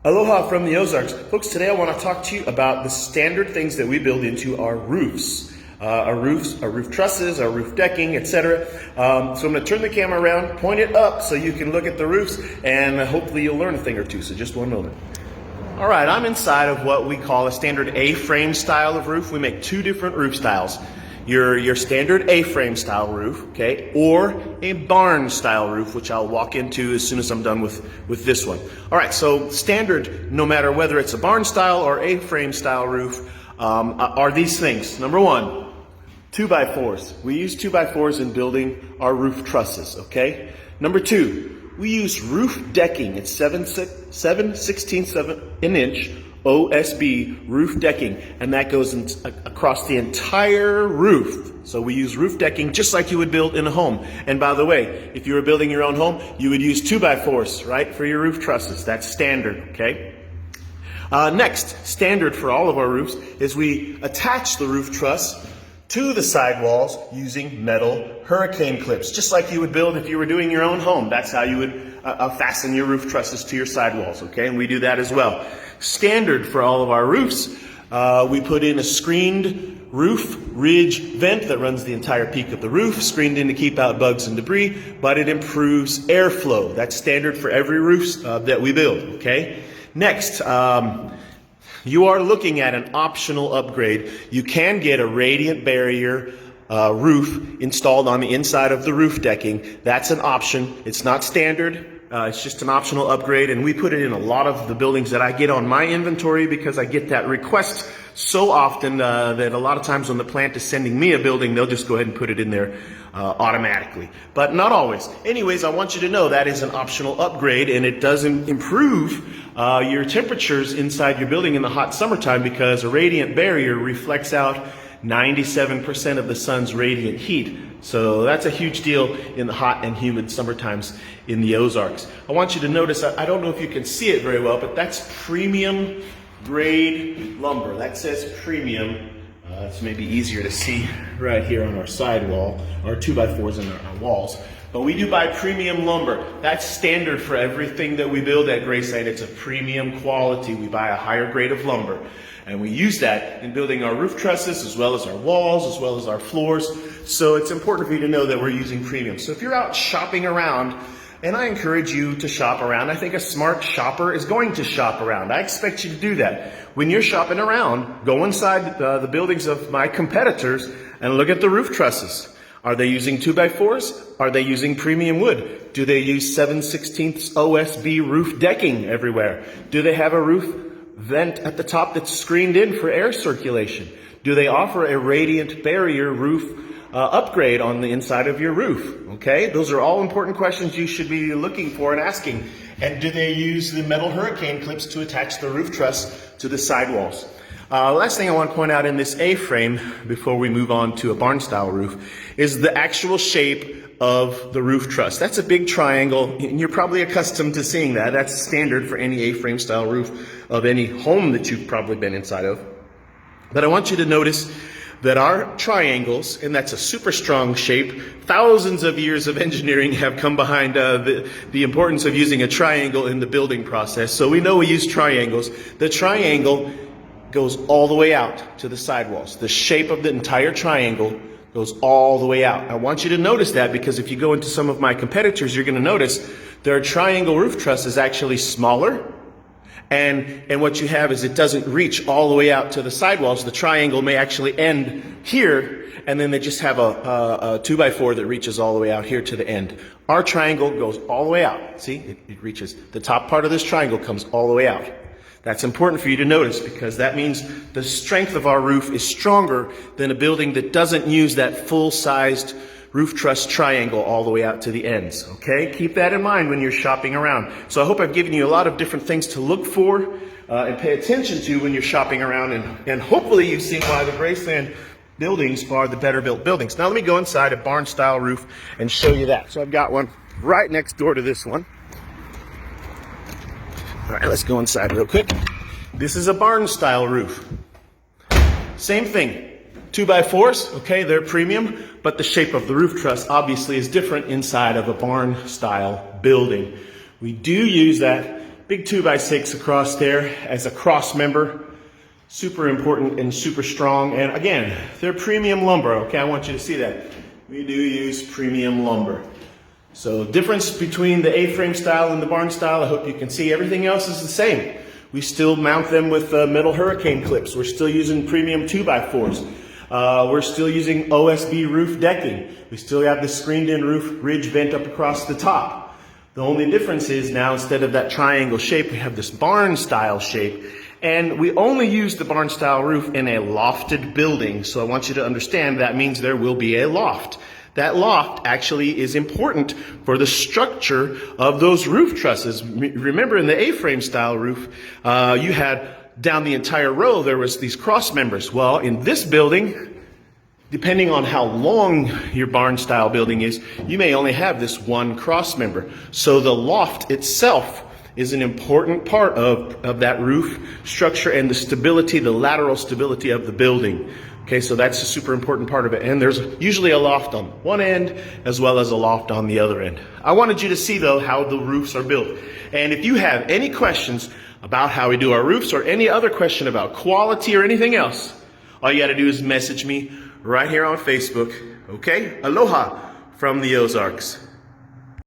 Aloha from the Ozarks. Folks, today I want to talk to you about the standard things that we build into our roofs. Our roof trusses, our roof decking, etc. So I'm going to turn the camera around, point it up so you can look at the roofs, and hopefully you'll learn a thing or two. So just one moment. All right, I'm inside of what we call a standard A-frame style of roof. We make two different roof styles. Your standard A-frame style roof, okay, or a barn style roof, which I'll walk into as soon as I'm done with this one. All right, so standard, no matter whether it's a barn style or A-frame style roof, are these things. Number one, 2x4s. We use 2x4s in building our roof trusses, okay? Number two, we use roof decking. It's 7/16 of an inch OSB roof decking, and that goes across the entire roof. So we use roof decking just like you would build in a home. And by the way, if you were building your own home, you would use 2x4s, right, for your roof trusses. That's standard, okay? Next, standard for all of our roofs is we attach the roof truss to the sidewalls using metal hurricane clips, just like you would build if you were doing your own home. That's how you would fasten your roof trusses to your sidewalls, okay? And we do that as well. Standard for all of our roofs, we put in a screened roof ridge vent that runs the entire peak of the roof, screened in to keep out bugs and debris, but it improves airflow. That's standard for every roof that we build, okay? Next, you are looking at an optional upgrade. You can get a radiant barrier roof installed on the inside of the roof decking. That's an option. It's not standard. It's just an optional upgrade, and we put it in a lot of the buildings that I get on my inventory because I get that request so often that a lot of times when the plant is sending me a building, they'll just go ahead and put it in there automatically. But not always. Anyways, I want you to know that is an optional upgrade, and it does improve your temperatures inside your building in the hot summertime because a radiant barrier reflects out 97% of the sun's radiant heat. So that's a huge deal in the hot and humid summer times in the Ozarks. I want you to notice, I don't know if you can see it very well, but that's premium grade lumber. That says premium. It's maybe easier to see right here on our sidewall, our 2x4s in our walls. But we do buy premium lumber. That's standard for everything that we build at Graceland. It's a premium quality. We buy a higher grade of lumber. And we use that in building our roof trusses, as well as our walls, as well as our floors. So it's important for you to know that we're using premium. So if you're out shopping around, and I encourage you to shop around, I think a smart shopper is going to shop around. I expect you to do that. When you're shopping around, go inside the buildings of my competitors and look at the roof trusses. Are they using 2x4s? Are they using premium wood? Do they use 7/16 OSB roof decking everywhere? Do they have a roof vent at the top that's screened in for air circulation? Do they offer a radiant barrier roof upgrade on the inside of your roof? Okay, those are all important questions you should be looking for and asking. And do they use the metal hurricane clips to attach the roof truss to the sidewalls? Last thing I want to point out in this A-frame before we move on to a barn style roof is the actual shape of the roof truss. That's a big triangle, and you're probably accustomed to seeing that. That's standard for any A-frame style roof of any home that you've probably been inside of. But I want you to notice that our triangles, and that's a super strong shape, thousands of years of engineering have come behind the importance of using a triangle in the building process. So we know we use triangles. The triangle goes all the way out to the sidewalls. The shape of the entire triangle goes all the way out. I want you to notice that because if you go into some of my competitors, you're going to notice their triangle roof truss is actually smaller. And what you have is it doesn't reach all the way out to the sidewalls. The triangle may actually end here, and then they just have a 2x4 that reaches all the way out here to the end. Our triangle goes all the way out. See, it reaches, the top part of this triangle comes all the way out. That's important for you to notice because that means the strength of our roof is stronger than a building that doesn't use that full-sized roof truss triangle all the way out to the ends, okay? Keep that in mind when you're shopping around. So I hope I've given you a lot of different things to look for and pay attention to when you're shopping around, and hopefully you've seen why the Graceland buildings are the better built buildings. Now let me go inside a barn style roof and show you that. So I've got one right next door to this one. All right, let's go inside real quick. This is a barn style roof. Same thing. 2x4s, okay, they're premium, but the shape of the roof truss obviously is different inside of a barn style building. We do use that big 2x6 across there as a cross member. Super important and super strong. And again, they're premium lumber. Okay, I want you to see that. We do use premium lumber. So difference between the A-frame style and the barn style, I hope you can see. Everything else is the same. We still mount them with metal hurricane clips. We're still using premium 2x4s. We're still using OSB roof decking. We still have the screened in roof ridge vent up across the top. The only difference is now instead of that triangle shape, we have this barn style shape. And we only use the barn style roof in a lofted building. So I want you to understand that means there will be a loft. That loft actually is important for the structure of those roof trusses. Remember in the A-frame style roof, you had down the entire row, there was these cross members. Well, in this building, depending on how long your barn style building is, you may only have this one cross member. So the loft itself is an important part of that roof structure and the stability, the lateral stability of the building. Okay, so that's a super important part of it. And there's usually a loft on one end as well as a loft on the other end. I wanted you to see though how the roofs are built. And if you have any questions about how we do our roofs or any other question about quality or anything else, all you gotta do is message me right here on Facebook. Okay, aloha from the Ozarks.